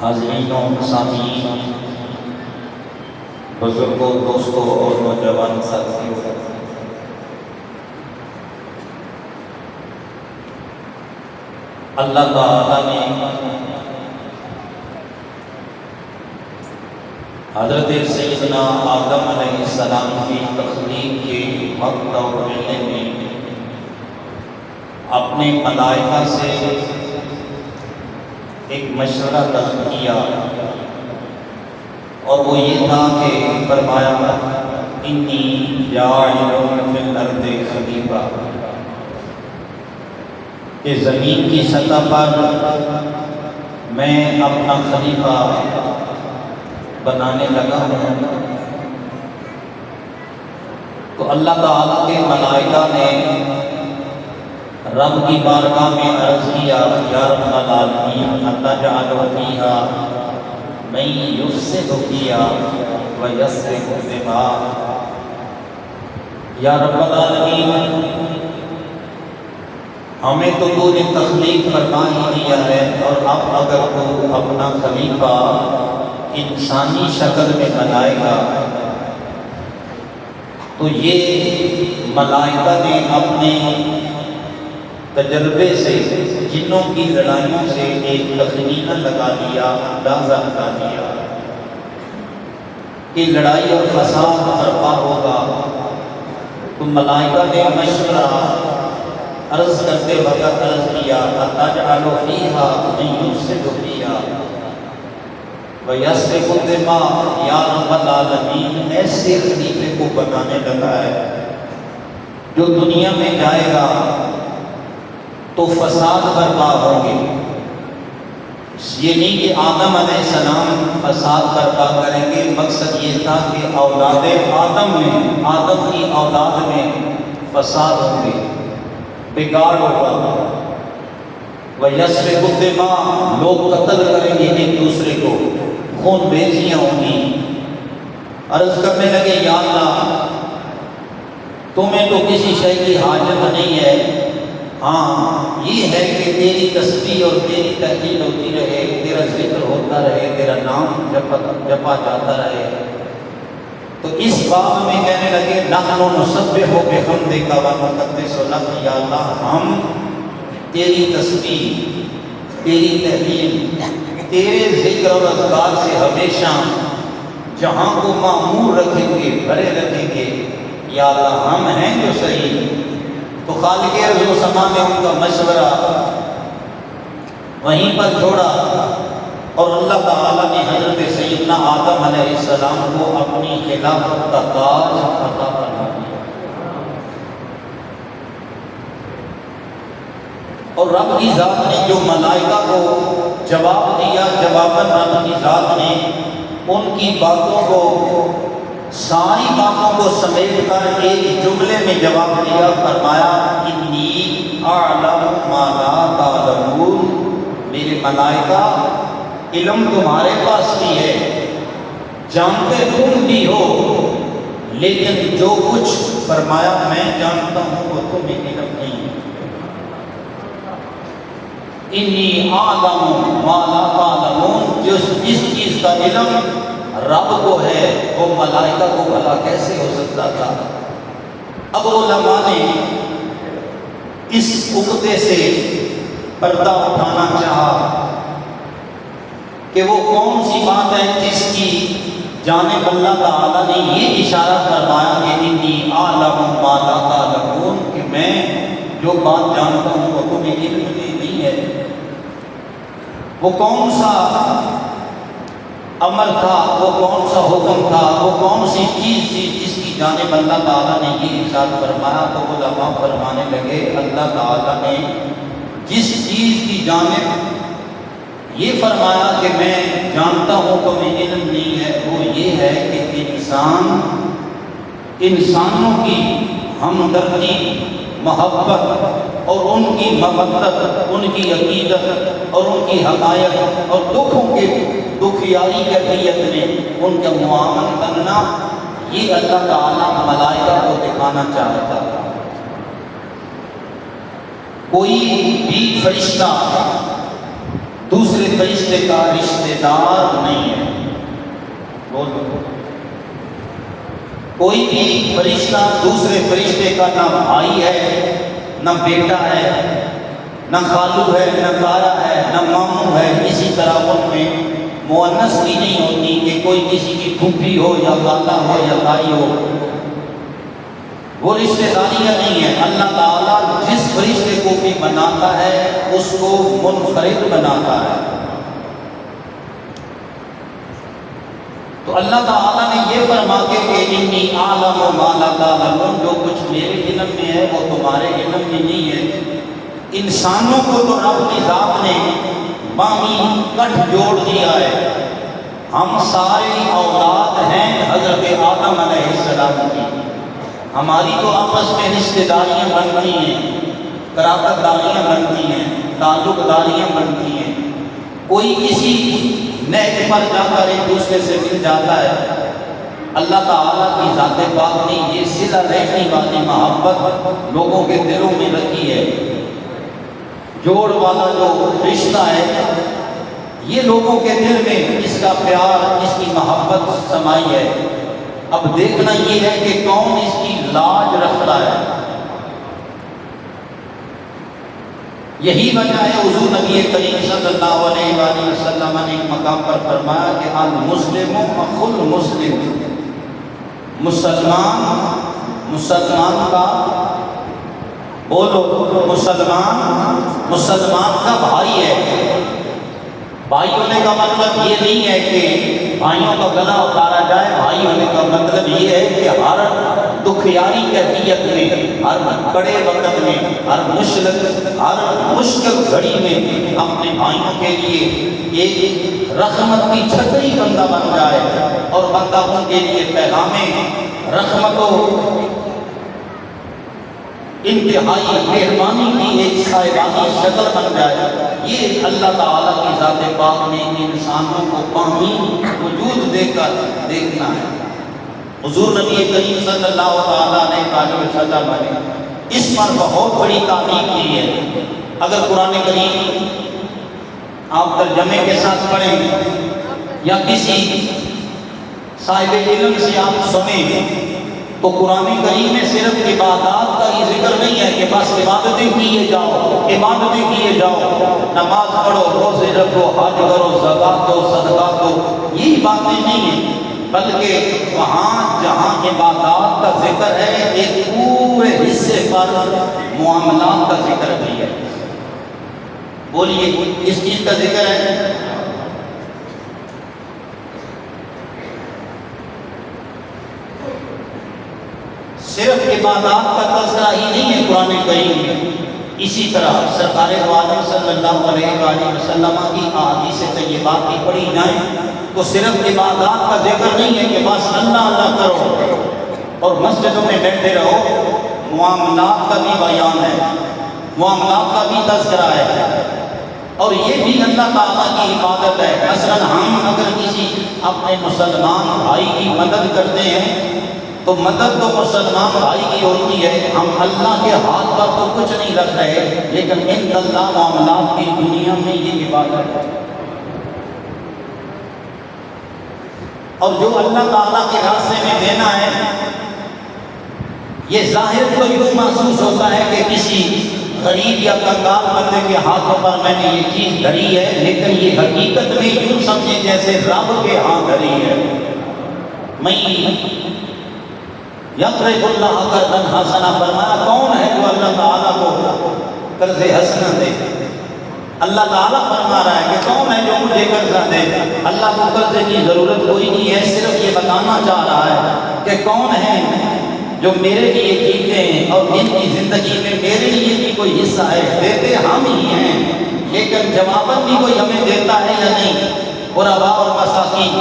حاضرین و سامعین، بزرگوں، دوستوں اور نوجوان ساتھیوں، اللہ تعالیٰ نے حضرت سیدنا آدم علیہ السلام کی تخلیق کے وقت اور ویلے میں اپنے ملائکہ سے ایک مشورہ طلب کیا، اور وہ یہ تھا کہ فرمایا انی جاعل فی الارض خلیفہ، کہ زمین کی سطح پر میں اپنا خلیفہ بنانے لگا ہوں۔ تو اللہ تعالیٰ کے ملائکہ نے رب کی بارگاہ میں عرض کیا، یا رب العالمین اتجعل فیہا من یفسد فیہا ویسفک الدماء، یا رب العالمین ہمیں تو نے تخلیق فرما ہی دیا ہے، اور اب اگر تو اپنا خلیفہ انسانی شکل میں بنائے گا تو یہ ملائکہ نے اپنے تجربے سے جنوں کی لڑائیوں سے ایک تخمینہ لگا دیا، اندازہ لگا دیا کہ لڑائی اور فساد برپا ہوگا۔ تو ملائکہ نے مشورہ عرض کرتے وقت عرض کیا، اتجعل فیہا من یفسد فیہا ویسفک الدماء، یا رب العالمین ایسے خلیفے کو بنانے لگا ہے جو دنیا میں جائے گا تو فساد برپا ہوں گے۔ یہ نہیں کہ آدم علیہ السلام فساد برپا کریں گے، مقصد یہ تھا کہ اولاد آدم کی اولاد میں فساد ہوں گے، بگاڑ ہوگا۔ وَيَسْفِكُ الدِّمَاء، لوگ قتل کریں گے ایک دوسرے کو، خون ریزیاں ہوں گی۔ عرض کرنے لگے، یا اللہ تمہیں تو کسی شے کی حاجت نہیں ہے، ہاں یہ ہے کہ تیری تسبیح اور تیری تحلیل ہوتی رہے، تیرا ذکر ہوتا رہے، تیرا نام جپا جاتا رہے۔ تو اس بات میں کہنے لگے، نحن نسبح بحمدک ونقدس لک، یا اللہ ہم تیری تسبیح، تیری تحلیل، تیرے ذکر اور اذکار سے ہمیشہ جہاں کو معمور رکھیں گے، بھرے رکھیں گے، یا اللہ ہم ہیں جو صحیح۔ تو خالق ارض و سما نے ان کا مشورہ وہیں پر چھوڑا، اور اللہ تعالیٰ نے حضرت سیدنا آدم علیہ السلام کو اپنی خلافت کا تاج عطا فرما دیا۔ اور رب کی ذات نے جو ملائکہ کو جواب دیا، جواباً رب کی ذات نے ان کی باتوں کو، ساری باتوں کو سمیٹ کر ایک جملے میں جواب دیا، فرمایا انی اعلم ما لا تعلمون، میرے ملائکہ علم تمہارے پاس بھی ہے، جانتے تم بھی ہو، لیکن جو کچھ فرمایا میں جانتا ہوں وہ تمہیں علم نہیں ہے۔ انی اعلم ما لا تعلمون، جس چیز کا علم رب کو ہے وہ ملائکہ کو بھلا کیسے ہو سکتا تھا؟ اب علماء نے اس عقدے سے پردہ اٹھانا چاہا کہ وہ کون سی بات ہے جس کی جانب اللہ تعالیٰ نے یہ اشارہ فرمایا کہ انی اعلم ما لا تعلمون، کہ میں جو بات جانتا ہوں وہ تمہیں علم نہیں ہے۔ وہ کون سا امر تھا، وہ کون سا حکم تھا، وہ کون سی چیز تھی جس کی جانب اللہ تعالیٰ نے یہ ارشاد فرمایا؟ تو علماء فرمانے لگے، اللہ تعالیٰ نے جس چیز کی جانب یہ فرمایا کہ میں جانتا ہوں تو میں علم نہیں ہے، وہ یہ ہے کہ انسانوں کی ہمدردی، محبت اور ان کی مودت، ان کی عقیدت اور ان کی حقائق اور دکھوں کے دکھیاری کیفیت میں ان کا معاملہ کرنا، یہ اللہ تعالیٰ ملائکہ کو دکھانا چاہتا تھا۔ کوئی بھی فرشتہ دوسرے فرشتے کا رشتہ دار نہیں ہے۔ بولو، کوئی بھی فرشتہ دوسرے فرشتے کا نہ بھائی ہے، نہ بیٹا ہے، نہ خالو ہے، نہ تارا ہے، نہ ماموں ہے۔ اسی طرح ان میں مؤنث بھی نہیں ہوتی کہ کوئی کسی کی پھوپھی ہو یا خالہ ہو یا تائی ہو۔ وہ رشتہ داریاں نہیں ہیں۔ اللہ تعالیٰ جس فرشتے کو بھی بناتا ہے اس کو منفرد بناتا ہے۔ تو اللہ تعالیٰ نے یہ فرما کے کہ انی اعلم ما لا تعلمون، جو کچھ میرے علم میں ہے وہ تمہارے علم میں نہیں ہے۔ انسانوں کو تو رب کی ذات نے باہمی کٹ جوڑ دیا ہے۔ ہم سارے اولاد ہیں حضرت آدم علیہ السلام کی۔ ہماری تو آپس میں رشتہ داریاں بنتی ہیں، قرابت داریاں بنتی ہیں، تعلق داریاں بنتی ہیں۔ کوئی کسی نہج پر جا کر ایک دوسرے سے مل جاتا ہے۔ اللہ تعالیٰ کی ذات پاک نے یہ صلہ رحمی والی محبت لوگوں کے دلوں میں رکھی ہے۔ جوڑ والا جو رشتہ ہے یہ لوگوں کے دل میں اس کا پیار، اس کی محبت سمائی ہے۔ اب دیکھنا یہ ہے کہ کون اس کی لاج رکھتا ہے۔ یہی وجہ ہے حضور نبی کریم صلی اللہ علیہ وآلہ وسلم نے ایک مقام پر فرمایا کہ المسلم اخو المسلم، مسلمان کا، بولو، مسلمان کا بھائی ہے۔ بھائی ہونے کا مطلب یہ نہیں ہے کہ بھائیوں کا گلا اتارا جائے۔ بھائی ہونے کا مطلب یہ ہے کہ ہر دکھیاری کیفیت میں، ہر کڑے وقت میں، ہر مشکل گھڑی میں اپنے بھائیوں کے لیے ایک رحمت کی چھتری بندہ بن جائے اور بندہ ان کے لیے پیغام رحمت و انتہائی مہربانی کی ایک صاحبانی شکل بن جائے۔ یہ اللہ تعالیٰ کی ذات پاک نے انسانوں کو باہمی وجود دے کر دیکھنا ہے۔ حضور نبی کریم صلی اللہ علیہ وسلم نے اس پر بہت بڑی تعلیم کی ہے۔ اگر قرآن کریم آپ ترجمے کے ساتھ پڑھیں یا کسی صاحب علم سے آپ سنیں تو قرآن کریم میں صرف عبادات کا ہی ذکر نہیں ہے کہ بس عبادتیں کیے جاؤ، نماز پڑھو، روزے رکھو، حج کرو، زکوٰۃ دو، صدقات دو، یہ باتیں نہیں ہیں، بلکہ وہاں جہاں عبادات کا ذکر ہے ایک پورے حصے پر معاملات کا ذکر بھی ہے۔ بولیے اس چیز کا ذکر ہے؟ صرف عبادات کا تذکرہ ہی نہیں ہے قرآن کریم میں۔ اسی طرح سرکار دو عالم صلی اللہ علیہ وآلہ وسلم کی احادیث طیبات کی پڑھی جائیں تو صرف عبادات کا ذکر نہیں ہے کہ بس اللہ اللہ کرو اور مسجدوں میں بیٹھے رہو۔ معاملات کا بھی بیان ہے، معاملات کا بھی تذکرہ ہے، اور یہ بھی اللہ تعالیٰ کی عبادت ہے۔ مثلا ہم اگر کسی اپنے مسلمان بھائی کی مدد کرتے ہیں تو مدد تو مسلمان بھائی کی ہوتی ہے، ہم اللہ کے ہاتھ پر تو کچھ نہیں رکھ رہے، لیکن ان اللہ معاملات کی دنیا میں یہ عبادت ہے۔ اور جو اللہ تعالیٰ کے راستے میں دینا ہے یہ ظاہر کو یوں محسوس ہوتا ہے کہ کسی غریب یا کنگال بندے کے ہاتھوں پر میں نے یہ چیز دھری ہے، لیکن یہ حقیقت میں یوں سمجھے جیسے رب کے ہاتھ دھری ہے۔ میں یقرض اللہ قرضا حسنا فرمایا، کون ہے جو اللہ تعالیٰ کو قرض حسنا دے؟ اللہ تعالیٰ فرما رہا ہے کہ کون ہے جو مجھے قرضہ دے؟ اللہ کو قرضے کی ضرورت کوئی نہیں ہے، صرف یہ بتانا چاہ رہا ہے کہ کون ہے جو میرے لیے جیتے ہیں اور جن کی زندگی میں میرے لیے بھی کوئی حصہ ہے۔ دیتے ہم ہی ہیں، لیکن جواباً بھی کوئی ہمیں دیتا ہے یا نہیں؟ غرباء اور مساکین۔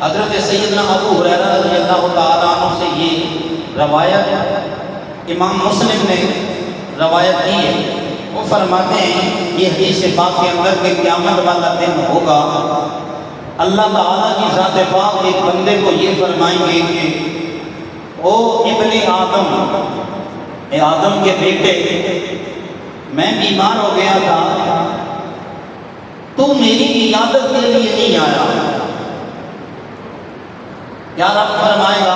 حضرت سیدنا ابو ہریرہ رضی اللہ تعالیٰ عنہ سے یہ روایت امام مسلم نے روایت کی ہے۔ وہ فرماتے ہیں یہ حدیث پاک کے اندر کہ قیامت والا دن ہوگا، اللہ تعالیٰ کی ذات پاک ایک بندے کو یہ فرمائیں گے کہ او ابن آدم، اے آدم کے بیٹے، میں بیمار ہو گیا تھا، تو میری عیادت کے لیے نہیں آیا. یا رب فرمائے گا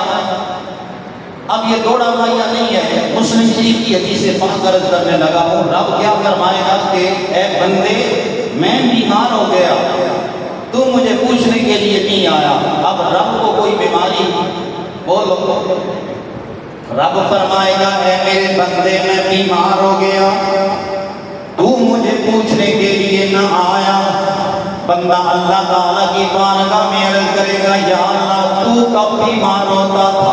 اب یہ دوڑا مایا نہیں ہے. مسلم شریف کی حدیث پاک عرض کرنے لگا ہوں. رب کیا فرمائے گا کہ اے بندے میں بیمار ہو گیا, تو مجھے پوچھنے کے لیے نہیں آیا. اب رب کو کوئی بیماری بولو. رب فرمائے گا اے میرے بندے میں بیمار ہو گیا, تو مجھے پوچھنے کے لیے نہ آیا. بندہ اللہ تعالیٰ کی بارگاہ میں عرض کرے گا یا اللہ تو کب بیمار ہوتا تھا,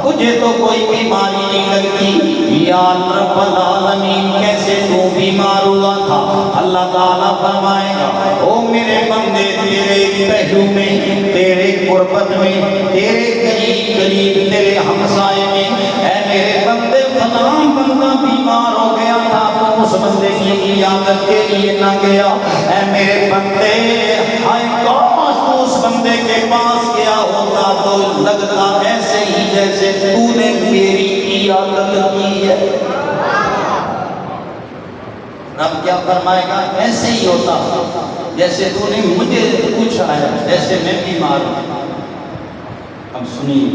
تجھے تو کوئی بیماری نہیں لگتی. یا رب العالمین کیسے تو بیمار ہوا تھا؟ اللہ تعالیٰ فرمائے گا او میرے بندے تیرے پہلو میں, تیرے قربت میں, تیرے قریب تیرے ہمسائے میں, اے میرے بندے فلاں بندہ بیمار ہو گیا تھا تو اس بندے کی عیادت کے لیے نہ گیا. اے میرے بندے ہائے کاش تو اس بندے کے پاس گیا ہوتا تو لگتا ایسے ہی جیسے تو نے میری عیادت کی ہے. رب کیا فرمائے گا ایسے ہی ہوتا جیسے تو نے مجھے پوچھا ہے, جیسے میں بیمار ہوں. اب سنیے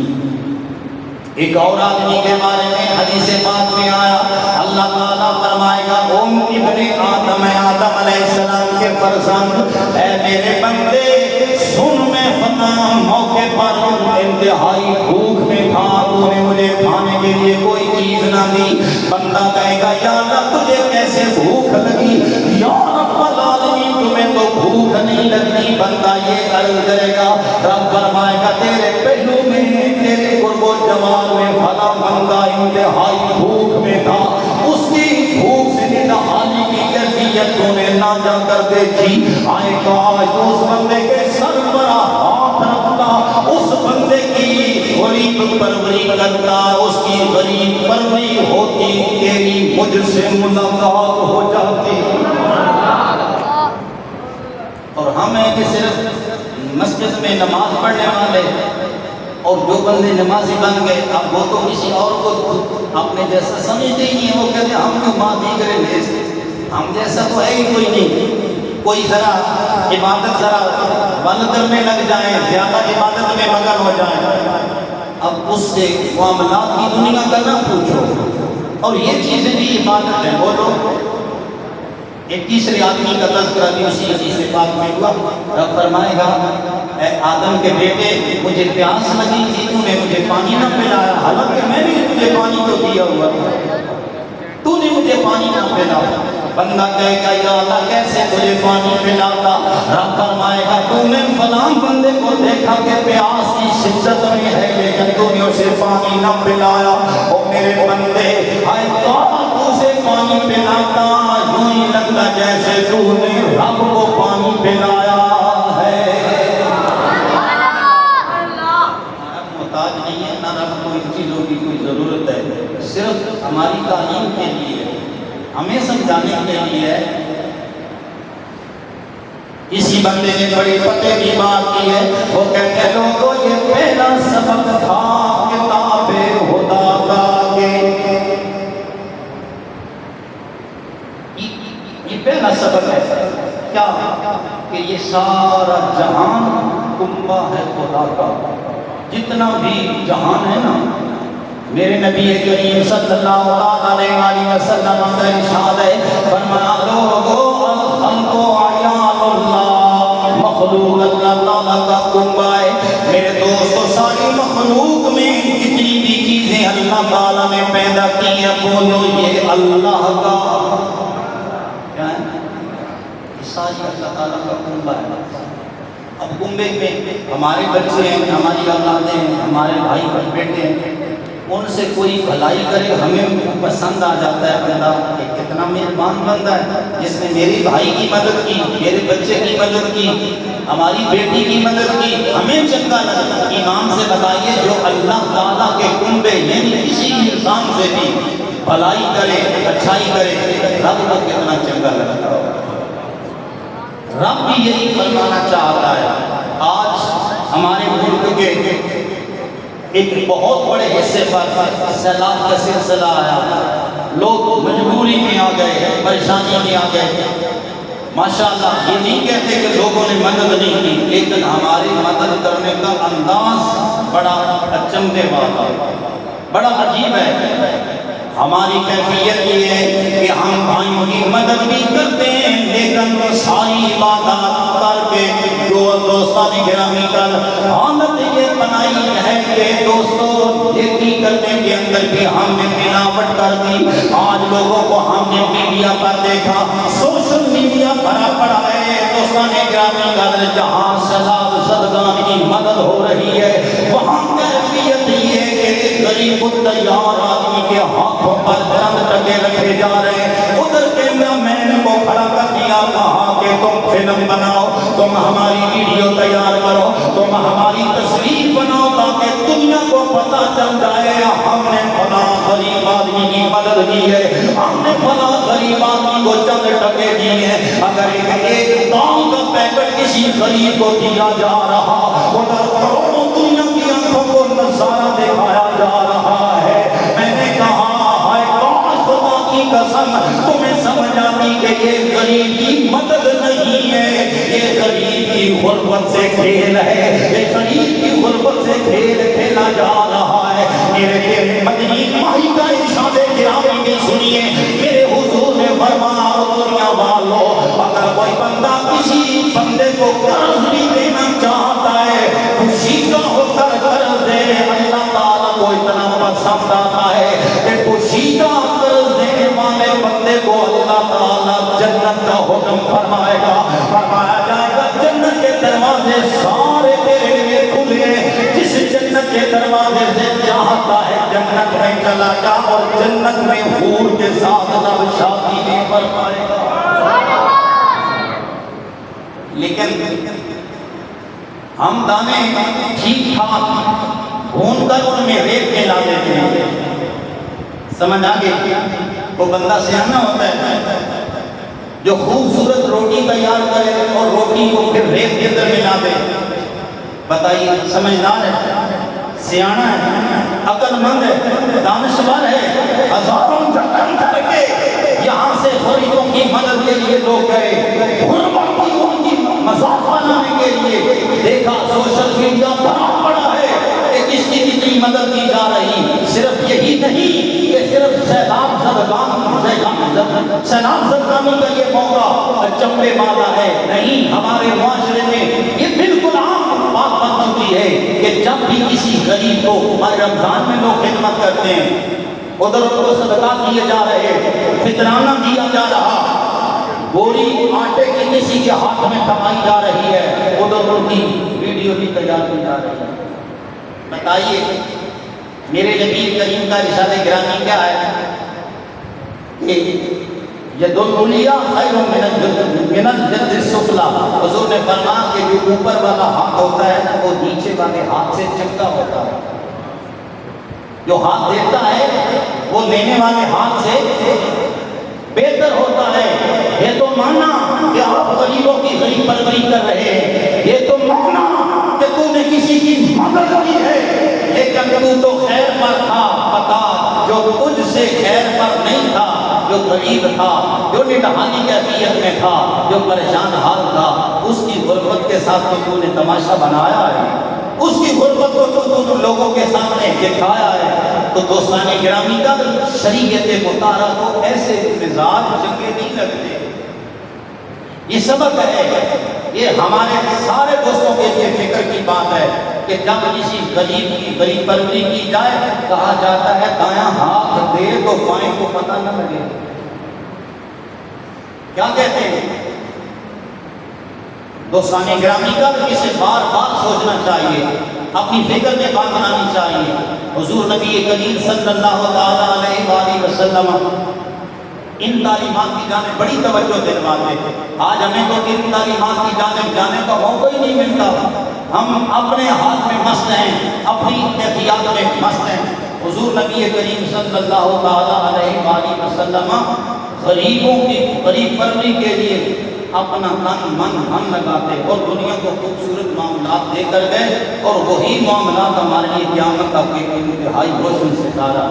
ایک اور آدمی کے بارے میں حدیث پاک میں آیا, اللہ تعالیٰ فرمائے گا ابن آدم, آدم علیہ السلام کے فرزند, اے میرے بندے سن میں فلاں موقع پر انتہائی بھوک میں تھا, تو نے مجھے کھانے کے لیے کوئی چیز نہ دی. بندہ کہے گا یا اللہ تجھے کیسے بھوک لگی؟ یا رب العالمین تمہیں تو بھوک نہیں لگتی. بندہ یہ عرض کرے گا, رب فرمائے گا تیرے پہلو میں, تیرے قرب و جمال میں فلاں بندہ انتہائی بھوک میں تھا, اس کی بھوک سے نہانے کی کیفیت تو نے نہ جا کر دیکھی. آئے کاش اس بندے کے سر پر ہاتھ رکھتا, اس بندے کی غریب پروری کرتا, اس کی غریب پروری ہوتی, تیری مجھ سے ملاقات ہو جاتی. اور ہم ہیں کہ صرف مسجد میں نماز پڑھنے والے, اور جو بندے نمازی بن گئے اب وہ تو کسی اور کو اپنے جیسا سمجھتے ہی نہیں. وہ کہتے ہیں ہم کیوں بات ہی کریں گے, ہم جیسا تو ہے ہی کوئی نہیں. کوئی ذرا عبادت ذرا بند کرنے لگ جائیں, زیادہ عبادت میں مگن ہو جائیں, اب اس سے معاملات کی دنیا کا نہ پوچھو. اور یہ چیزیں بھی عبادت ہیں. بولو ایک تیسرے آدمی کا تذکرہ بھی اسی حدیث پاک میں ہوا. رب فرمائے گا اے آدم کے بیٹے مجھے پیاس لگی تھی, تو نے مجھے پانی نہ پلایا, حالانکہ میں بھی تجھے پانی تو دیا ہوا تھا, تو نے مجھے پانی نہ پلایا. بندہ کہے گا یا اللہ کیسے تجھے پانی پلاتا؟ رب فرمائے گا تو نے فلاں بندے کو دیکھا کہ پیاس کی شدت میں ہے, لیکن تو نے اسے پانی نہ پلایا. او میرے بندے ہائے کاش تو اسے پانی پلاتا, یوں ہی لگتا جیسے تو نے رب کو پانی پلایا ہے. رب محتاج نہیں ہے, نہ رب کو ان چیزوں کی کوئی ضرورت ہے, صرف ہماری تعلیم کے لیے, ہمیں سمجھانے کے لیے ہے. اسی بندے نے بڑی پتے کی بات کی ہے. وہ کہتے لوگوں یہ پہلا سبق تھا کتاب خدا کا, یہ پہلا سبق ہے کیا کہ یہ سارا جہان کنبہ ہے خدا کا. جتنا بھی جہان ہے نا, میرے نبی کریم صلی اللہ علیہ وآلہ وسلم کا ارشاد ہے, فرمایا لوگو الخلق اعیان اللہ, مخلوق اللہ تعالیٰ کا کنبہ ہے. میرے دوستو ساری مخلوق میں جتنی بھی چیزیں اللہ تعالیٰ نے پیدا کی ہیں, بولو یہ اللہ کا کیا ہے, ساری اللہ تعالیٰ کا کنبہ ہے. اب کنبے میں ہمارے بچے ہیں, ہماری اولادیں ہیں, ہمارے بھائی بیٹے ہیں, ان سے کوئی بھلائی کرے ہمیں پسند آ جاتا ہے. بندہ کہ کتنا مہربان بندہ ہے جس نے میری بھائی کی مدد کی, میرے بچے کی مدد کی, ہماری بیٹی کی مدد کی, ہمیں چنگا لگا. ایمان سے بتائیے جو اللہ تعالیٰ کے کنبے یعنی کسی انسان سے بھی بھلائی کرے, اچھائی کرے, رب کو کتنا چنگا لگتا ہے. رب بھی یہی فرمانا چاہتا ہے. آج ہمارے ملک کے ایک بہت بڑے حصے پر سیلاب کا سلسلہ آیا, لوگ مجبوری میں آ گئے, پریشانی میں آ گئے. ماشاءاللہ یہ نہیں کہتے کہ لوگوں نے مدد نہیں کی، لیکن ہماری مدد کرنے کا انداز بڑا اچنبے والا، بڑا عجیب ہے۔ ہماری کیفیت یہ ہے کہ ہم بھائیوں کی مدد بھی کرتے ہیں، لیکن وہ ساری عبادات کر کے دوستان گرامی کر حالت یہ بنائی ہے کہ دوستوں نیکی کرنے کے اندر بھی ہم نے ملاوٹ کر دی۔ آج لوگوں کو ہم نے میڈیا پر دیکھا، سوشل میڈیا بھرا پڑا ہے، دوستان گرامی کر جہاں سزاد صدقان کی مدد ہو رہی ہے وہاں کیفیت یہ ہے کہ غریب التیار آدمی کے ہاتھوں پر چند ٹکے رکھے جا رہے ہیں۔ ادھر کیمرہ مین کو کھڑا کر دیا، کہا کہ تم فلم بناؤ، تم ہماری ویڈیو تیار کرو، تم ہماری تصویر بناؤ تاکہ دنیا کو پتہ چل جائے ہم نے فلاں غریب آدمی کی مدد کی ہے، ہم نے فلاں غریب آدمی کو چند ٹکے دیے ہیں۔ اگر ایک دام کا پیکٹ کسی غریب کو دیا جا رہا، ادھر کروڑوں دنیا کی آنکھوں کو نظارہ دکھایا جا رہا ہے۔ میں نے کہا ہائے کاش خدا کی قسم تمہیں سمجھ آتی کہ یہ غریب کی مدد نہیں ہے، یہ غریب کی غربت سے کھیل ہے، یہ غریب کی غربت سے کھیل کھیلا جا رہا ہے۔ میرے مدنی ماہی کا ارشاد گرامی بھی سنیے، میرے حضور نے فرمایا دنیا والوں اگر کوئی بندہ کسی بندے کو قرض بھی دینا چاہتا ہے، خوشی کا ہو کر قرض دے، اللہ تعالیٰ کو اتنا پسند آتا ہے کہ خوشی کا قرض دینے والے بندے کو اللہ تعالیٰ جنت کا حکم فرمائے گا، فرمایا جائے گا جنت کے دروازے سارے تیرے لیے کھلے، جس جنت کے دروازے سے چاہتا ہے جنت میں چلا جا اور جنت میں حور کے ساتھ رب شادی بھی فرمائے گا۔ لیکن ہم دانے ٹھیک ٹھاک بھون کر ان میں ریت ملا دیتے ہیں، سمجھ آگے؟ وہ بندہ سیانا ہوتا ہے جو خوبصورت روٹی تیار کرے اور روٹی کو پھر ریت کے اندر ملا دے، بتائیے سمجھدار ہے، سیانا ہے، عقل مند ہے، دانشور ہے۔ ہزاروں جتن کر کے یہاں سے غریبوں کی مدد کے لیے لوگ گئے، غربوں کی مسافہ لانے کے لیے، دیکھا سوشل میڈیا بھرا پڑا ہے کہ کس کی کتنی مدد کی جا رہی۔ صرف یہی نہیں کہ صرف سیلاب زدگانی کا یہ موقع چمبے والا ہے، نہیں، ہمارے معاشرے میں یہ بالکل عام بات بن چکی ہے کہ جب بھی کسی غریب کو رمضان میں لوگ خدمت کرتے ہیں، ادھر ان کو صدقہ دیے جا رہے، فطرانہ دیا جا رہا، بوری آٹے کی کسی کے ہاتھ میں کمائی جا رہی ہے، ادھر ان کی ویڈیو بھی تیار کی جا رہی ہے۔ بتائیے میرے نبی کریم کا ارشاد گرامی کیا ہے کہ ید العلیٰ خیر من الید السفلیٰ، حضور نے فرمایا کہ جو اوپر والا ہاتھ ہوتا ہے نا وہ نیچے والے ہاتھ سے چنگا ہوتا ہے، جو ہاتھ دیتا ہے وہ لینے والے ہاتھ سے بہتر ہوتا ہے۔ یہ تو مانا کہ آپ غریبوں کی غریب پروری کر رہے ہیں، یہ تو مانا کہ تو نے کسی کی مدد کی ہے، لیکن تو تو خیر پر تھا، بتا جو تجھ سے خیر پر نہیں تھا، جو غریب تھا، جو نڈھالی کیفیت میں تھا، جو پریشان حال تھا، اس کی غربت کے ساتھ تو نے تماشا بنایا ہے، اس کی غربت کو تو لوگوں کے سامنے دکھایا ہے۔ تو دوستان گرامی کا شریعت مطالعہ کو ایسے مزاج چنگے نہیں لگتے۔ یہ سبق ہے، یہ ہمارے سارے دوستوں کے لیے فکر کی بات ہے کہ جب کسی غریب کی غریب پروری کی جائے، کہا جاتا ہے دایاں ہاتھ دے تو بائیں کو پتہ نہ لگے۔ کیا کہتے ہیں دوستان گرامی کا؟ اسے بار بار سوچنا چاہیے، اپنی فکر میں بات بنانی چاہیے۔ حضور نبی کریم صلی اللہ تعالیٰ علیہ وآلہ وسلم ان تعلیمات کی جانب بڑی توجہ دلواتے ہیں۔ آج ہمیں تو ان تعلیمات کی جانب جانے کا موقع ہی نہیں ملتا، ہم اپنے حال میں مست ہیں، اپنی کیفیات میں مست ہیں۔ حضور نبی کریم صلی اللہ تعالیٰ علیہ وآلہ وسلم غریبوں کی غریب پروری کے لیے اپنا تن من ہم لگاتے اور دنیا کو خوبصورت معاملات دے کر گئے، اور وہی معاملات ہمارے لیے قیامت تک کے انتہائی روشن ستارہ۔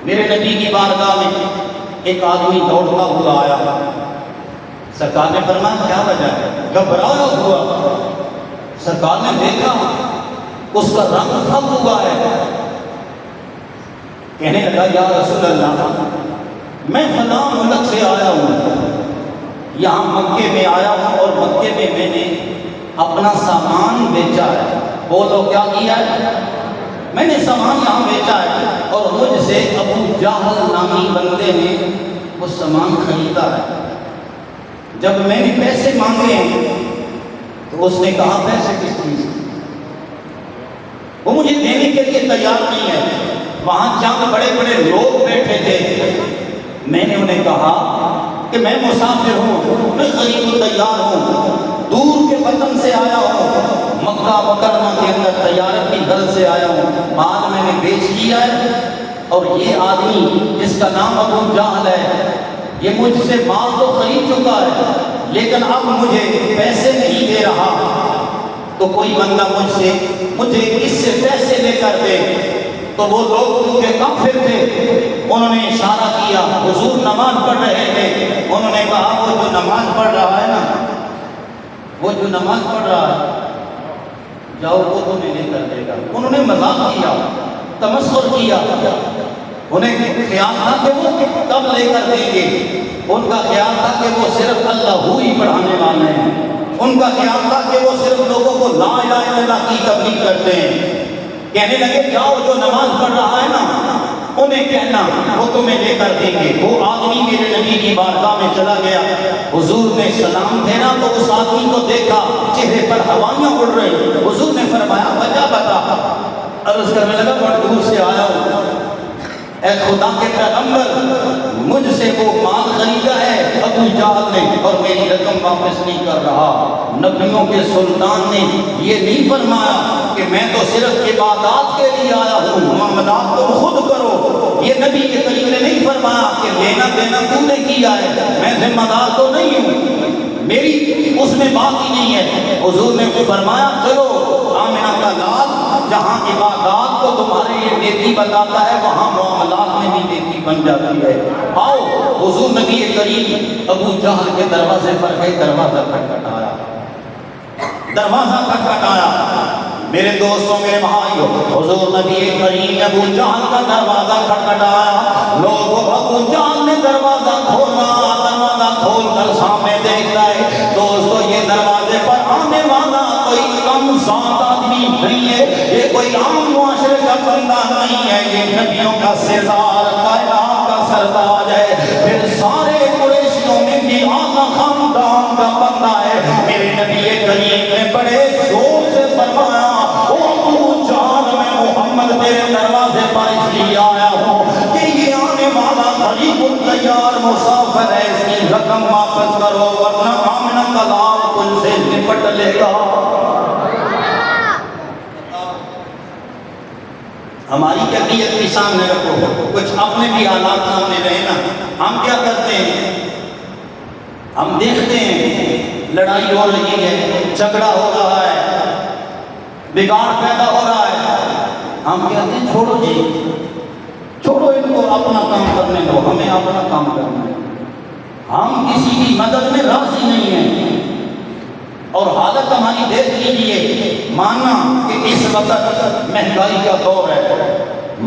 میرے نبی کی بارگاہ میں ایک آدمی دوڑتا ہوا آیا، سرکار نے فرمایا کیا وجہ ہے؟ گھبرایا ہوا۔ سرکار نے دیکھا اس کا رنگ تھم ہوا ہے، کہنے لگا یا رسول اللہ میں فلاں ملک سے آیا ہوں، یہاں مکے میں آیا ہوں اور مکے میں میں نے اپنا سامان بیچا ہے۔ بولو کیا کیا ہے؟ میں نے سامان یہاں بیچا ہے اور مجھ سے ابو جہل نامی بندے نے وہ سامان خریدا ہے۔ جب میں نے پیسے مانگے تو اس نے کہا پیسے کس چیز سے؟ وہ مجھے دینے کے لیے تیار نہیں ہے۔ وہاں چند بڑے بڑے لوگ بیٹھے تھے، میں نے انہیں کہا کہ میں مسافر ہوں، میں غریب و تیار ہوں، دور کے وطن سے آیا ہوں، مکہ مکرمہ کے اندر تجارت کی غرض سے آیا ہوں، مال میں نے بیچ دیا ہے اور یہ آدمی جس کا نام ابو جہل ہے یہ مجھ سے مال تو خرید چکا ہے لیکن اب مجھے پیسے نہیں دے رہا، تو کوئی بندہ مجھے اس سے پیسے لے کر دے۔ تو وہ لوگ کیونکہ کافر تھے، انہوں نے اشارہ کیا، حضور نماز پڑھ رہے تھے، انہوں نے کہا وہ جو نماز پڑھ رہا ہے نا، وہ جو نماز پڑھ رہا ہے جاؤ وہ تمہیں لے کر دے گا۔ انہوں نے مذاق کیا، تمسخر کیا، انہیں خیال تھا کہ وہ کب لے کر دیں گے، ان کا خیال تھا کہ وہ صرف اللہ ہی پڑھانے والے ہیں، ان کا خیال تھا کہ وہ صرف لوگوں کو لا الہ الا اللہ کی تبلیغ کرتے ہیں۔ کہنے لگے جاؤ جو نماز پڑھ رہا ہے نا انہیں کہنا وہ تمہیں لے کر دیں گے۔ وہ آدمی میرے نبی کی بارگاہ میں چلا گیا، حضور نے سلام پھیرا تو اس آدمی کو دیکھا چہرے پر ہوائیاں اڑ رہی۔ حضور نے فرمایا وجہ بتا، عرض کرنے لگا بڑی دور سے آیا ہوں، اے خدا کے پیغمبر مجھ سے وہ مال خریدا ہے ابو جہل نے اور میری رقم واپس نہیں کر رہا۔ نبیوں کے سلطان نے یہ نہیں فرمایا کہ میں تو صرف عبادات کے لیے آیا ہوں، معاملات تم خود کرو۔ یہ نبی کے کریم نے نہیں فرمایا کہ لینا دینا تو نے کیا ہے، میں ذمہ دار تو نہیں ہوں، میری اس میں بات ہی نہیں ہے۔ حضور نے فرمایا چلو آمنہ کا لال جہاں عبادات کو تمہارے لیے نیکی بتاتا ہے وہاں معاملات میں بھی نیکی بن جاتی ہے۔ آؤ حضور نبی کریم ابو جہل کے دروازے پر گئے، دروازہ کھٹکھٹایا، دروازہ کھٹکھٹایا۔ میرے دوستوں میرے بھائیوں، حضور نبی کریم نے ابو جہل کا دروازہ کھٹکھٹایا، لوگوں ابو جہل نے دروازہ کھولا، دروازہ کھول کر سامنے دیکھتا ہے دوستوں یہ دروازے پر آنے والا کوئی کم ذات آدمی نہیں ہے، یہ کوئی عام معاشرے کا بندہ نہیں ہے، یہ نبیوں کا سردار، کائنات کا سردار ہے، پھر سارے قریشیوں میں بھی آقا خاندان کا بندہ ہے۔ میرے نبی کریم نے بڑے زور سے فرمایا او ابو جہل میں محمد تیرے دروازے پر اس لیے آیا ہوں کہ یہ آنے والا غریب التیار مسافر ہے، اس کی رقم واپس کرو ورنہ آمنہ کا لال تجھ سے نپٹ لے گا۔ ہماری کیفیت بھی سامنے رکھو، کچھ اپنے بھی حالات سامنے رہے نا۔ ہم کیا کرتے ہیں؟ ہم دیکھتے ہیں لڑائی ہو رہی ہے، جھگڑا ہو رہا ہے، بگاڑ پیدا ہو رہا ہے، ہم کہتے ہیں چھوڑو جی، چھوڑو ان کو اپنا کام کرنے دو، ہمیں اپنا کام کرنا ہے۔ ہم کسی کی مدد میں راضی نہیں ہیں اور حالت ہماری دیکھ لیجیے، مانا کہ اس وقت مہنگائی کا دور ہے،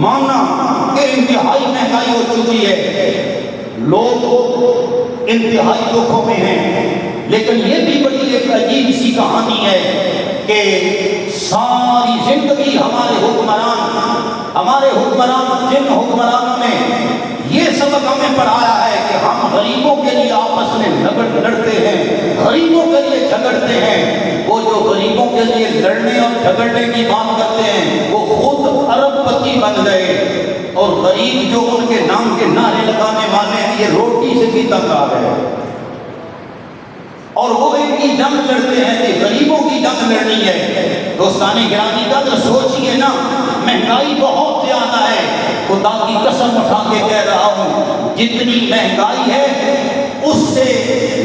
مانا کہ انتہائی مہنگائی ہو چکی ہے، لوگ انتہائی دکھوں میں ہیں، لیکن یہ بھی بڑی ایک عجیب سی کہانی ہے کہ ساری زندگی ہمارے حکمران جن حکمرانوں نے یہ سبق ہمیں پڑھایا ہے کہ ہم غریبوں کے لیے آپس میں لڑتے ہیں، غریبوں کے لیے جھگڑتے ہیں، وہ جو غریبوں کے لیے لڑنے اور جھگڑنے کی بات کرتے ہیں وہ خود ارب پتی بن گئے، اور غریب جو ان کے نام کے نعرے لگانے والے ہیں یہ روٹی سے بھی تنگ آ گئے، اور وہ ایک کی جنگ لڑتے ہیں کہ غریبوں کی جنگ لڑنی ہے۔ دوستان گرامی کا تو سوچئے نا، مہنگائی بہت زیادہ ہے، خدا کی قسم اٹھا کے کہہ رہا ہوں جتنی مہنگائی ہے اس سے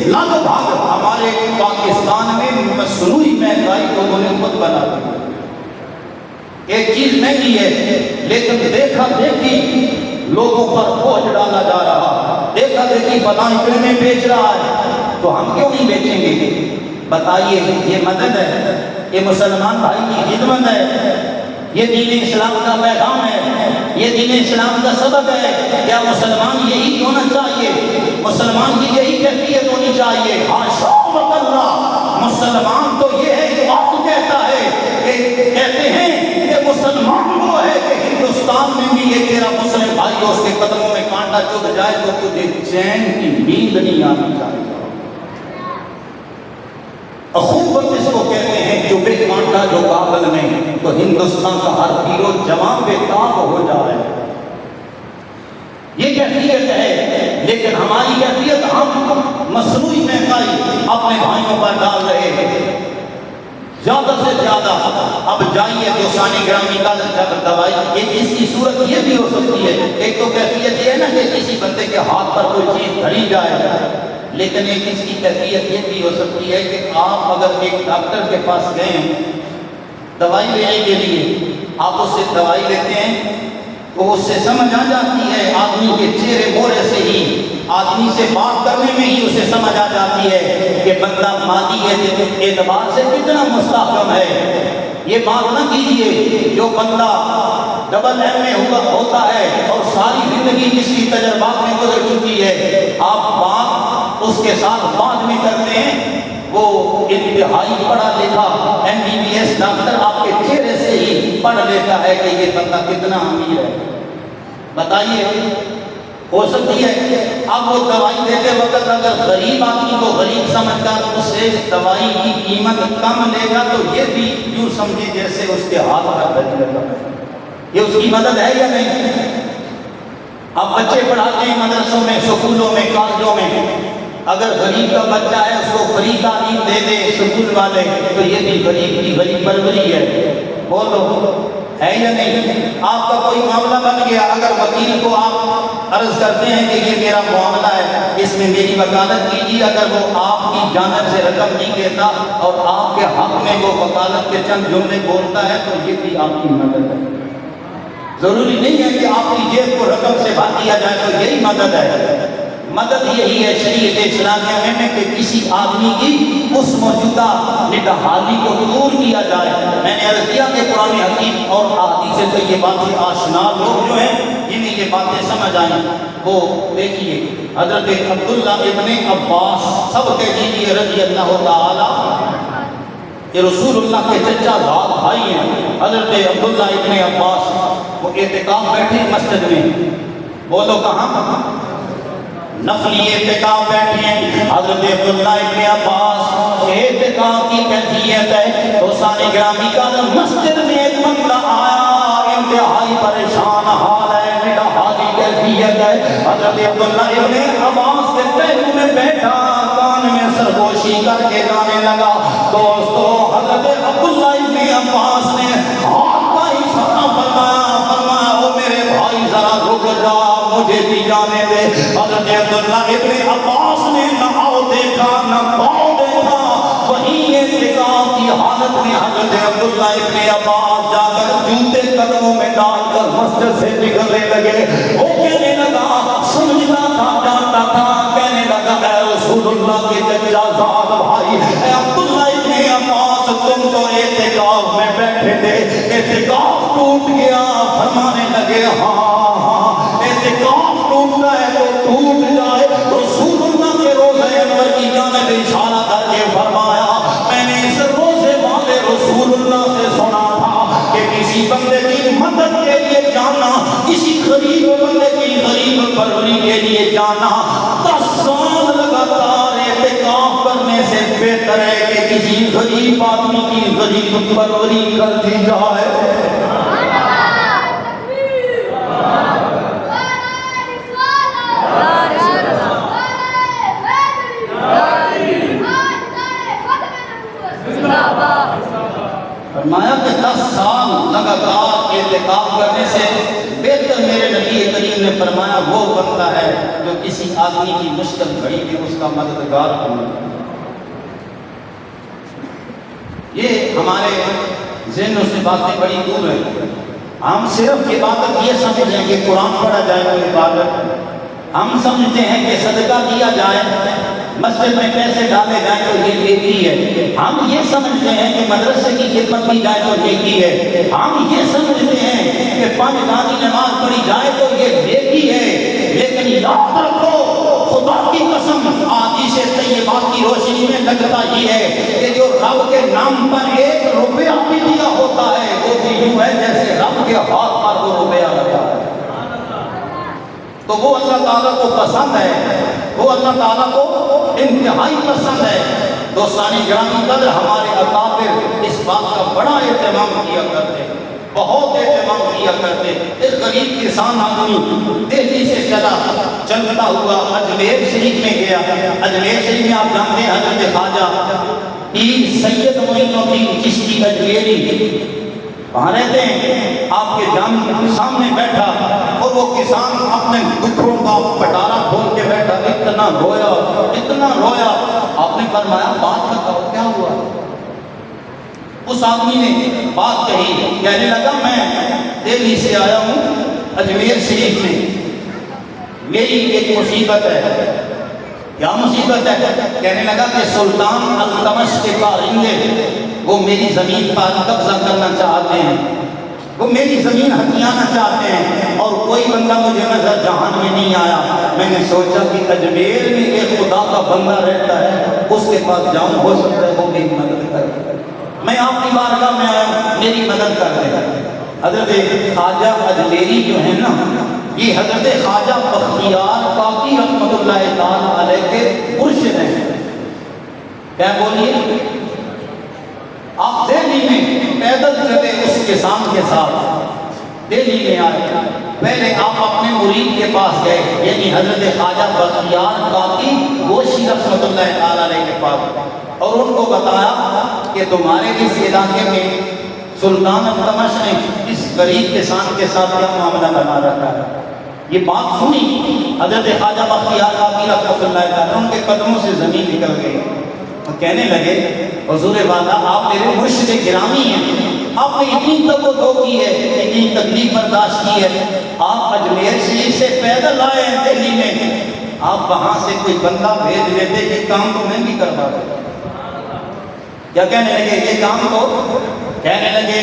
لگ بھگ ہمارے پاکستان میں مصنوعی مہنگائی لوگوں نے خود بنا دی۔ ایک چیز مہنگی ہے لیکن دیکھا دیکھی لوگوں پر بوجھ ڈالا جا رہا، دیکھا دیکھی فلاں اتنے میں بیچ رہا ہے تو ہم کیوں نہیں بیچیں گے؟ بتائیے، یہ مدد ہے؟ یہ مسلمان بھائی کی خدمت ہے؟ یہ دین اسلام کا پیغام ہے؟ یہ دین اسلام کا سبق ہے؟ کیا مسلمان یہی ہونا چاہیے؟ مسلمان کی یہی کیفیت ہونی چاہیے؟ حاشا اللہ، مسلمان تو یہ ہے کہ آپ کہتا ہے کہ کہتے ہیں کہ مسلمان وہ ہے کہ ہندوستان میں بھی یہ تیرا مسلم بھائی اس کے قدموں میں کانٹا چبھ جائے تو تجھے چین کی نیند نہیں آنی چاہیے۔ اخوت اس کو کہتے ہیں، جو بے کانٹا جو کابل میں، تو ہندوستان کا ہر ہیرو جوان بے تاب ہو جائے۔ یہ کیفیت ہے، لیکن ہماری کیفیت ہم مصنوعی مہنگائی اپنے بھائیوں پر ڈال رہے ہیں زیادہ سے زیادہ۔ اب جائیے دوستانی گرامی کا دوائی، اس کی صورت یہ بھی ہو سکتی ہے، ایک تو کیفیت یہ ہے نا کہ کسی بندے کے ہاتھ پر کوئی چیز دھری جائے، لیکن ایک اس کی کیفیت یہ بھی ہو سکتی ہے کہ آپ اگر ایک ڈاکٹر کے پاس گئے ہیں دوائی لینے کے لیے، آپ اس سے دوائی لیتے ہیں تو اس سے سمجھ آ جاتی ہے، آدمی کے چہرے مورے سے ہی، آدمی سے بات کرنے میں ہی اسے سمجھ آ جاتی ہے کہ بندہ مادی اعتبار سے کتنا مستحکم ہے۔ یہ بات نہ کیجیے، جو بندہ ڈبل ایم میں ہوتا ہے اور ساری زندگی جس کی تجربات میں گزر چکی ہے، آپ بات اس کے ساتھ بعد میں کرتے ہیں، وہ انتہائی پڑھا لکھا MBBS ڈاکٹر آپ کے چہرے سے ہی پڑھ لیتا ہے کہ یہ بندہ کتنا امیر ہے۔ بتائیے، ہو سکتی ہے اب وہ دوائی دیتے وقت اگر غریب آدمی کو غریب سمجھ کر اس سے دوائی کی قیمت کم لے گا تو یہ بھی یوں سمجھے جیسے اس کے ہاتھ پر دھری لگا۔ یہ اس کی مدد ہے یا نہیں؟ اب بچے پڑھاتے ہیں مدرسوں میں، سکولوں میں، کالجوں میں، اگر غریب کا بچہ ہے اس کو فری تعلیم دے دے سکول والے تو یہ بھی غریب کی غریب پروری ہے۔ بولو ہے یا نہیں؟ آپ کا کوئی معاملہ بن گیا، اگر وکیل کو آپ عرض کرتے ہیں کہ یہ میرا معاملہ ہے، اس میں میری وکالت کیجیے، اگر وہ آپ کی جانب سے رقم نہیں دیتا اور آپ کے حق میں وہ وکالت کے چند جملے بولتا ہے تو یہ بھی آپ کی مدد ہے۔ ضروری نہیں ہے کہ آپ کی جیب کو رقم سے بھر دیا جائے تو یہی مدد ہے۔ مدد یہی ہے شریعت اسلامیہ میں کہ کسی آدمی کی اس موجودہ نڈھالی کو دور کیا جائے۔ میں نے عرض کیا کہ قرآن حکیم اور احادیث سے تو یہ باتیں آشنا لوگ جو ہیں جنہیں یہ باتیں سمجھ آئیں، وہ دیکھیے حضرت عبداللہ ابن عباس، سب کہہ دیجیے رضی اللہ تعالی، یہ رسول اللہ کے چچا زاد بھائی ہیں، حضرت عبداللہ ابن عباس، وہ اعتکاف بیٹھے مسجد میں، بولو کہاں؟ نفلی اعتکاف بیٹھے ہیں حضرت عبداللہ ابن عباس، اعتکاف کی کیفیت ہے دوستان گرامی کا، مسجد میں ایک بندہ آیا انتہائی پریشان حال ہے، نڈھالی کیفیت ہے، حضرت عبداللہ ابن عباس کے پہلو میں بیٹھا، کان میں سرگوشی کر کے گانے لگا۔ دوستو حضرت عبداللہ ابن عباس نے ہاتھ کا اشارہ فرمایا او میرے بھائی ذرا رک جا، مجھے بھی جانے دے۔ حضرت عبداللہ ابن عباس نے نہ آؤ دیکھا نہ پاؤ دیکھا، وہیں اعتکاف کی حالت میں حضرت عبداللہ ابن عباس جا کر جوتے قدموں میں ڈال کر مسجد سے نکلنے لگے۔ وہ کہنے لگا، سمجھتا تھا جانتا تھا، کہنے لگا اے رسول اللہ کے چچا زاد بھائی، اے عبداللہ ابن عباس، تم تو اعتکاف میں بیٹھے تھے، اعتکاف ٹوٹ گیا؟ فرمانے لگے ہاں اعتکاف ٹوٹتا ہے تو ٹوٹ جائے۔ رسول اللہ کے روزہ انور کی جانب اشارہ کر کے فرمایا، میں نے اس روزے والے رسول اللہ سے سنا تھا کہ کسی بندے کی مدد کے لیے جانا، کسی غریب بندے کی غریب پروری کے لیے جانا 10 سال لگاتار اعتکاف کرنے سے بہتر ہے کہ کسی غریب آدمی کی غریب پروری کر دی جائے۔ فرمایا کہ 10 سال لگاتار اعتکاف کرنے سے بہتر میرے نبی کریم نے فرمایا وہ بندہ ہے جو کسی آدمی کی مشکل گھڑی میں اس کا مددگار بنے۔ یہ ہمارے ذہنوں سے باتیں بڑی دور ہیں، ہم صرف عبادت یہ سمجھیں کہ قرآن پڑھا جائے تو عبادت ہے، ہم سمجھتے ہیں کہ صدقہ دیا جائے، مسجد میں پیسے ڈالے جائیں تو یہ نیکی ہے، ہم یہ سمجھتے ہیں کہ مدرسے کی خدمت کی جائے تو نیکی ہے، ہم یہ سمجھتے ہیں کہ 5 وقت کی نماز پڑھی جائے تو یہ نیکی ہے، لیکن یاد رکھو خدا کی قسم احادیث طیبات کی روشنی میں لگتا یہ ہے کہ جو رب کے نام پر 1 روپیہ بھی دیا ہوتا ہے وہ بھی یوں ہے جیسے رب کے ہاتھ پر وہ روپیہ لگا ہے، تو وہ اللہ تعالیٰ کو پسند ہے، وہ اللہ تعالیٰ کو انتہائی پسند ہے۔ دوستان گرامی قدر ہمارے اکابر اس بات کا بڑا اہتمام کیا کرتے، بہت اہتمام کیا کرتے۔ ایک غریب کسان آدمی دہلی سے چلتا ہوا اجمیر شریف میں گیا۔ اجمیر شریف میں آپ جانتے ہیں حضرت خواجہ پیر سید معین الدین چشتی اجمیری وہاں رہتے ہیں، آپ کے جام سامنے بیٹھا اور وہ کسان اپنے دکھوں کا پٹارا کھول کے بیٹھا، اتنا رویا۔ آپ نے فرمایا بات بتاؤ کیا ہوا؟ اس آدمی نے بات کہی، کہنے لگا میں دہلی سے آیا ہوں اجمیر شریف میں، میری ایک مصیبت ہے۔ کیا مصیبت ہے؟ کہنے لگا کہ سلطان التمش کے کارندے وہ میری زمین پر قبضہ کرنا چاہتے ہیں، وہ میری زمین ہتھیانا چاہتے ہیں، اور کوئی بندہ مجھے نظر جہان میں نہیں آیا۔ میں نے سوچا کہ اجمیر میں ایک خدا کا بندہ رہتا ہے، اس کے پاس جاؤں، ہو سکتا ہے وہ میری مدد کرے، میں آپ کی بارگاہ میں آیا، میری مدد کر رہے ہیں۔ حضرت خواجہ اجمیری جو ہے نا، یہ حضرت خواجہ بختیار کاکی رحمۃ اللہ تعالیٰ علیہ کے مرشد ہیں۔ کیا بولیے؟ آپ دہلی میں پیدل چلے اس کسان کے ساتھ، دہلی میں آئے، پہلے آپ اپنے مرید کے پاس گئے، یعنی حضرت خواجہ بختیار کاکی گوشی رحمۃ اللہ تعالیٰ علیہ کے پاس، اور ان کو بتایا کہ تمہارے اس علاقے میں سلطان التمش نے اس غریب کسان کے ساتھ کیا معاملہ بنا رکھا ہے۔ یہ بات سنی حضرت خواجہ بختیار کاکی رحمۃ اللہ تعالیٰ، ان کے قدموں سے زمین نکل گئی، وہ کہنے لگے حضور والا آپ میرے مرشد گرامی ہیں، آپ نے اتنی تبدو کی ہے، اتنی تکلیف برداشت کی ہے، آپ اجمیر شریف سے پیدل آئے ہیں دہلی میں، آپ وہاں سے کوئی بندہ بھیج لیتے، یہ کام تو میں بھی کروا دیتا۔ کیا کہنے لگے؟ یہ کام تو کہنے لگے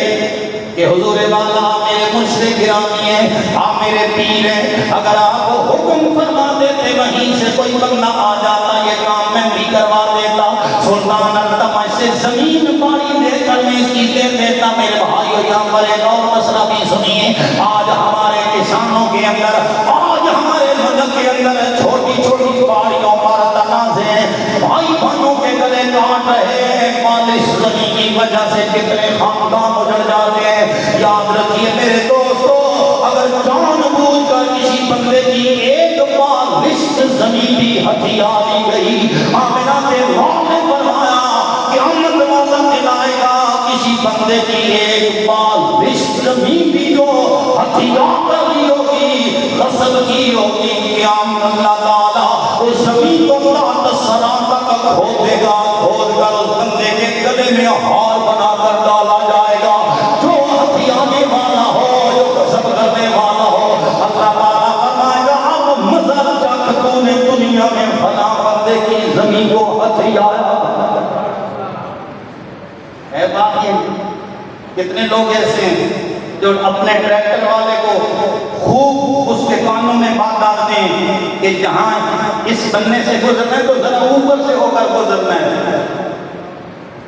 کہ حضور والا آپ میرے مرشد گرامی ہیں، آپ میرے پیر ہیں، اگر آپ کو حکم فرما دیتے وہیں سے کوئی بندہ آ جاتا، یہ کام میں بھی کروا دیتا۔ سلطان التمش سے زمین پانی دے کر میں اس کی دے دیتا۔ میرے بھائیو یہاں پر ایک اور مسئلہ بھی سنیے، آج ہمارے کسانوں کے اندر، آج ہمارے ملک کے اندر چھوٹی چھوٹی باڑیوں پر تنازع، بھائی بہنوں کے گلے کاٹ رہے ہیں، مالش زمین کی وجہ سے کتنے خاندان اجڑ جاتے ہیں۔ یاد رکھیے میرے دوستو، اگر جان بوجھ کر کسی بندے کی ایک مالش زمین بھی ہتھیا لی گئی، آمنہ کے ماں نے فرمایا کہ قیامت والا دن آئے گا، کسی بندے کی ایک مالش زمین بھی جو ہتھیا کر لی ہوگی، غصب کی ہوگی، قیامت اللہ تعالیٰ اس زمین کو سرا تک کھود دے گا، کھود کر اس بندے کے گلے میں ہار بنا کر ڈالا جائے گا۔ جو ہتھیانے والا ہو، جو غصب کرنے والا ہو، اللہ تعالیٰ فرمائے گا اب مزہ چکھ، تو نے دنیا میں فلاں بندے کی زمین کو ہتھیایا ہے۔ باقی کتنے لوگ ایسے ہیں جو اپنے ٹریکٹر والے کو خوب اس کے کانوں میں بات ڈالتے ہیں کہ جہاں اس بننے سے گزرنا ہے تو ذرا اوپر سے ہو کر گزرنا ہے۔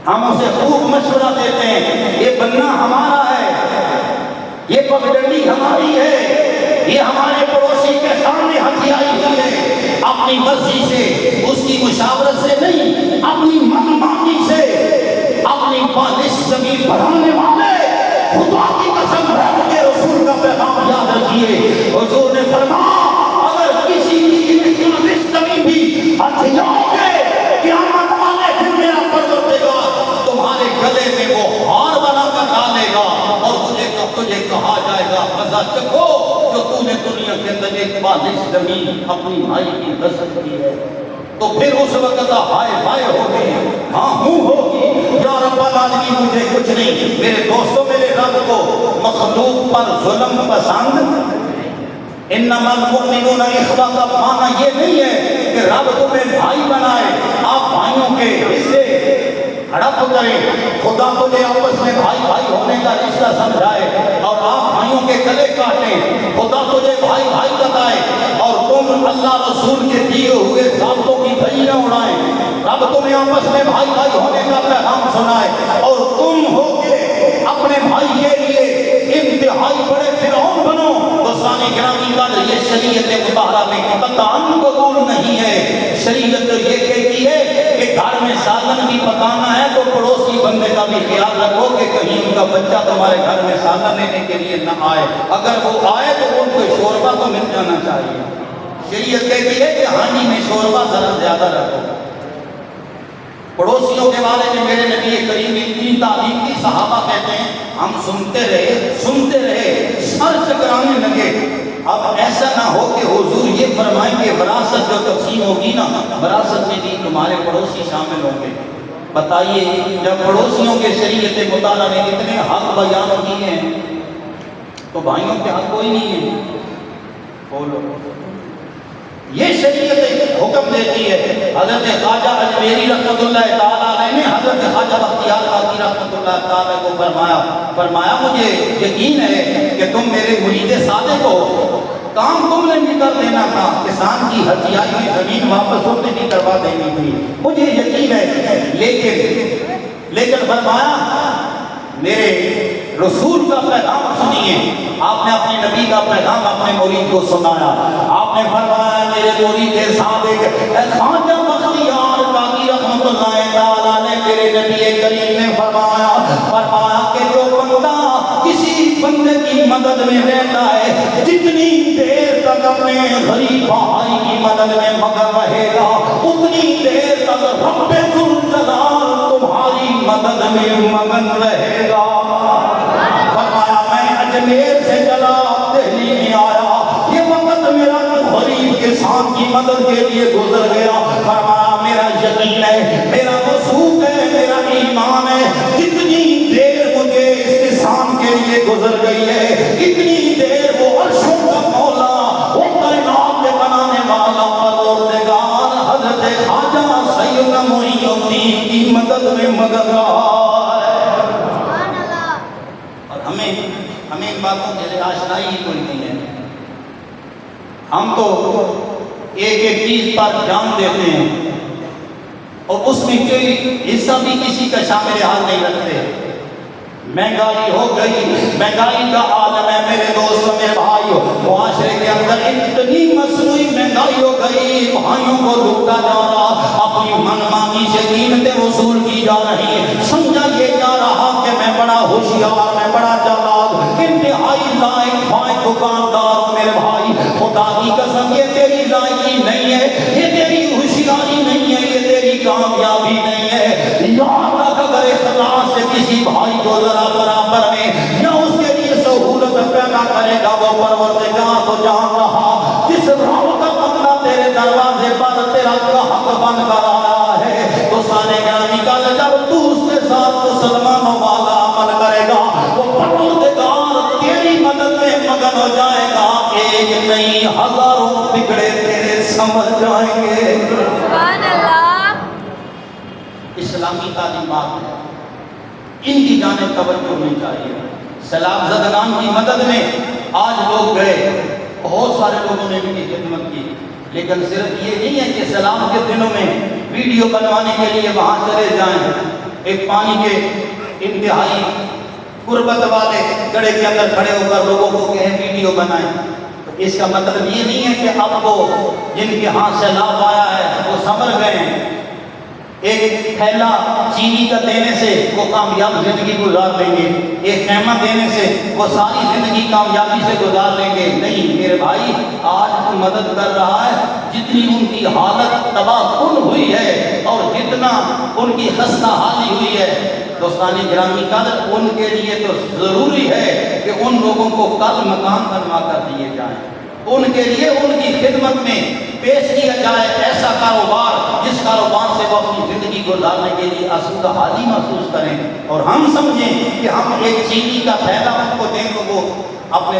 ہم اسے خوب مشورہ دیتے ہیں، یہ بننا ہمارا ہے، یہ پگڈنڈی ہماری ہے، یہ ہمارے پڑوسی کے سامنے ہتھیائی ہوئی ہے، اپنی مرضی سے، اس کی مشاورت سے نہیں، اپنی من مانی سے، اپنی بالش زمین بڑھانے والے خدا کی قسم رب کے رسول کا پیغام یاد رکھیے۔ حضور نے فرمایا اگر کسی کی زمین بھی ہتھیاؤ گے، قیامت والے دن میرا پروردگار تمہارے گلے میں وہ ہار بنا کر ڈالے گا، اور تجھے کہا جائے گا مزہ چکھو جو تو نے دنیا کے اندر ایک بالش زمین اپنی بھائی کی غصب کی ہے۔ تو پھر اس وقت ہائے ہائے ہوگی، ہاں ہوں ہوگی، یا رب العالمین مجھے کچھ نہیں۔ میرے دوستوں، میرے رب کو مخلوق پر ظلم پسند۔ انما المؤمنون اخوہ کا معنی یہ نہیں ہے کہ رب تمہیں بھائی بنائے، آپ بھائیوں کے حصے ہڑپ کریں، خدا تجھے آپس میں بھائی بھائی ہونے کا رشتہ سمجھائے اور آپ بھائیوں کے گلے کاٹیں، خدا تجھے بھائی بھائی بتائے اور تم اللہ رسول کے دیے ہوئے ضابطوں کی دھجیاں اڑائیں، رب تمہیں آپس میں بھائی بھائی ہونے کا پیغام سنائے اور تم ہو کے اپنے بھائی کے لیے انتہائی بڑے فرعون بنو۔ دوستان گرامی قدر، یہ شریعت مطہرہ میں قطعاً قبول نہیں ہے۔ شریعت یہ کہتی ہے کہ گھر میں سالن بھی پکانا ہے تو پڑوسی بندے کا بھی خیال رکھو کہ کہیں ان کا بچہ تمہارے گھر میں سالن لینے کے لیے نہ آئے، اگر وہ آئے تو ان کو شوربہ تو مل جانا چاہیے۔ شریعت کہتی ہے کہ ہانڈی میں شوربہ ذرا زیادہ رکھو۔ پڑوسیوں کے بارے میں میرے نبی کریم نے اتنی تعلیم کی، صحابہ کہتے ہیں ہم سنتے رہے سر چکرانے لگے۔ اب ایسا نہ ہو کہ حضور یہ فرمائیں کہ وراثت جو تقسیم ہوگی نا، وراثت میں بھی تمہارے پڑوسی شامل ہوں گے۔ بتائیے جب پڑوسیوں کے شریعت مطالعہ نے اتنے حق بیان کیے ہیں تو بھائیوں کے حق کوئی نہیں ہے؟ بولو، یہ شریعت حکم دیتی ہے۔ حضرت خواجہ اجمیری رحمۃ اللہ تعالیٰ علیہ نے حضرت خواجہ بختیار کاکی رحمۃ اللہ تعالیٰ کو فرمایا مجھے یقین ہے کہ تم میرے مرید صادق ہو، کام تم نے بھی کر دینا تھا، کسان کی ہتھیائی ہوئی زمین واپس تم نے بھی کروا دینی تھی، مجھے یقین ہے، لیکن فرمایا میرے رسول کا پیغام سنیے۔ آپ نے اپنے نبی کا پیغام اپنے مرید کو سنایا۔ آپ نے فرمایا میرے مرید صادق خواجہ بختیار کاکی رحمۃ اللہ تعالیٰ نے میرے نبی کریم نے فرمایا کہ جو بندہ کسی بندے کی مدد میں رہتا ہے، جتنی دیر تک اپنے غریب بھائی کی مدد میں مگن رہے گا، اتنی دیر تک رب ذوالجلال تمہاری مدد میں مگن رہے گا۔ فرمایا میں اجمیر سے چلا دہلی میں آیا، یہ وقت میرا غریب کسان کی مدد کے لیے گزر گیا۔ فرمایا میرا یقین ہے، میرا وثوق ہے، میرا ایمان ہے، جتنی دیر مجھے اس کسان کے لیے گزر گئی ہے، اتنی دیر وہ عرشوں کا مولا، وہ کائنات کے بنانے والا پروردگار حضرت خواجہ سیدنا معین الدین کی مدد میں مگن رہا ہے۔ اور ہمیں ان باتوں کے لیے آشنائی ہی کوئی نہیں ہے۔ ہم تو ایک چیز پر جان دیتے ہیں اور اس میں کوئی حصہ بھی کسی کا شامل حال نہیں رکھتے۔ مہنگائی ہو گئی، مہنگائی کا عالم ہے میرے دوستوں، میرے بھائیوں، معاشرے کے اندر اتنی مصنوعی مہنگائی ہو گئی، بھائیوں کو لوٹا جا رہا، اپنی من مانی سے قیمتیں وصول کی جا رہی ہیں، سمجھا یہ جا رہا کہ میں بڑا ہوشیار، میں بڑا چالاک، انتہائی لائق فائق دکاندار ہوں۔ میرے بھائی خدا کی قسم یہ تیری لائقی نہیں ہے، یہ تیری ہوشیاری نہیں ہے، یہ تیری کامیابی نہیں ہے۔ یاد رکھ اگر اخلاص سے کسی بھائی کو ذرا برابر میں یا اس کے لیے سہولت پیدا کرے گا، وہ پروردگار کو جان رہا جس رب کا بندہ تیرے دروازے پر تیرا حق بن کر آیا ہے، تو سارے گرامی کا جب تو اس کے ساتھ مسلمانوں والا عمل کرے گا، وہ پروردگار تیری مدد میں مگن ہو جائے گا، ایک نہیں ہزاروں بگڑے تیرے سمجھ جائیں گے۔ سبحان اللہ۔ اسلامی تعلیمات ہیں، ان کی جانب توجہ ہونی چاہیے۔ سیلاب زدگان کی مدد میں آج لوگ گئے، بہت سارے لوگوں نے بھی خدمت کی، لیکن صرف یہ نہیں ہے کہ سیلاب کے دنوں میں ویڈیو بنوانے کے لیے وہاں چلے جائیں، ایک پانی کے انتہائی قربت والے گڑھے کے اندر کھڑے ہو کر لوگوں کو کہیں ویڈیو بنائیں۔ اس کا مطلب یہ نہیں ہے کہ اب وہ جن کے ہاں سیلاب آیا ہے وہ سنبھل گئے ہیں، ایک تھیلا چینی کا دینے سے وہ کامیاب زندگی گزار لیں گے، ایک خیمہ دینے سے وہ ساری زندگی کامیابی سے گزار لیں گے۔ نہیں میرے بھائی، آج تو مدد کر رہا ہے، جتنی ان کی حالت تباہ کن ہوئی ہے اور جتنا ان کی خستہ حالی ہوئی ہے، دوستانی گرامی قدر ان کے لیے تو ضروری ہے کہ ان لوگوں کو کل مکان بنوا کر دیے جائیں، ان کے لیے ان کی خدمت میں پیش کیا جائے ایسا کاروبار جس کاروبار سے وہ اپنی زندگی گزارنے کے لیے آسودہ حالی محسوس کریں اور ہم سمجھیں کہ ہم ایک چینی کا پھیلا ان کو دیں تو وہ اپنے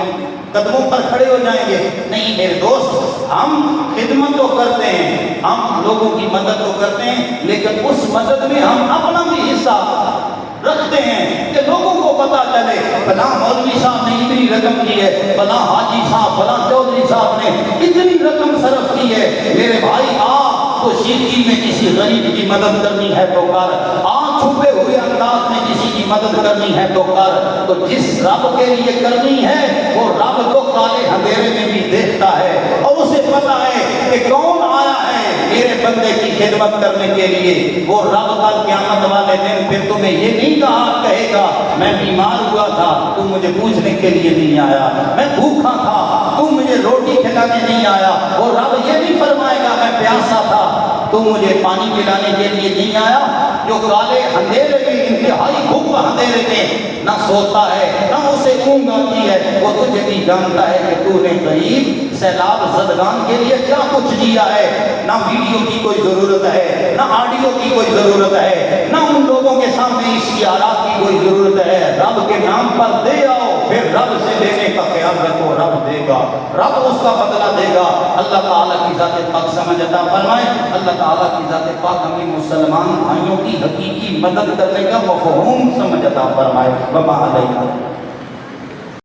قدموں پر کھڑے ہو جائیں گے. نہیں میرے دوست، ہم خدمت تو کرتے ہیں، ہم لوگوں کی مدد تو کرتے ہیں، لیکن اس مدد میں ہم اپنا بھی حصہ رکھتے ہیں کہ لوگوں کو پتا چلے فلاں مولوی صاحب نے اتنی رقم کی ہے، فلاں حاجی صاحب، فلاں چودھری صاحب نے اتنی رقم صرف کی ہے. میرے بھائی آپ کو شرکی میں کسی غریب کی مدد کرنی ہے تو کر، آپ چھپے ہوئے انداز میں کسی کی مدد کرنی ہے تو کر. تو جس رب کے لیے کرنی ہے وہ رب کو کالے اندھیرے میں بھی دیکھتا ہے اور اسے پتا ہے کہ کون آیا ہے میرے بندے کی خدمت کرنے کے لیے. وہ رب کل قیامت والے دن پھر تمہیں یہ نہیں کہے گا میں بیمار ہوا تھا تم مجھے پوچھنے کے لیے نہیں آیا، میں بھوکا تھا تم مجھے روٹی کھلانے نہیں آیا. اور رب یہ نہیں فرمائے گا میں پیاسا تھا تم مجھے پانی پلانے کے لیے نہیں آیا. جو کالے اندھیرے میں انتہائی بھوک اندھیرے میں نہ سوتا ہے نہ اسے اونگ آتی ہے، وہ تجھے بھی جانتا ہے کہ تو نے غریب سیلاب زدگان کے لیے کیا کچھ دیا ہے. نہ ویڈیو کی کوئی ضرورت ہے، نہ آڈیو کی کوئی ضرورت ہے، نہ ان لوگوں کے سامنے اشتہارات کی کوئی ضرورت ہے. رب کے نام پر دے آؤ، پھر رب سے دینے کا خیال رکھو، رب دے گا، رب اس کا بدلہ دے گا. اللہ تعالیٰ کی ذات پاک سمجھ عطا فرمائے. اللہ تعالیٰ کی ذات پاک ہمیں مسلمان بھائیوں کی حقیقی مدد کرنے کا مفہوم سمجھ عطا فرمائے. وما علینا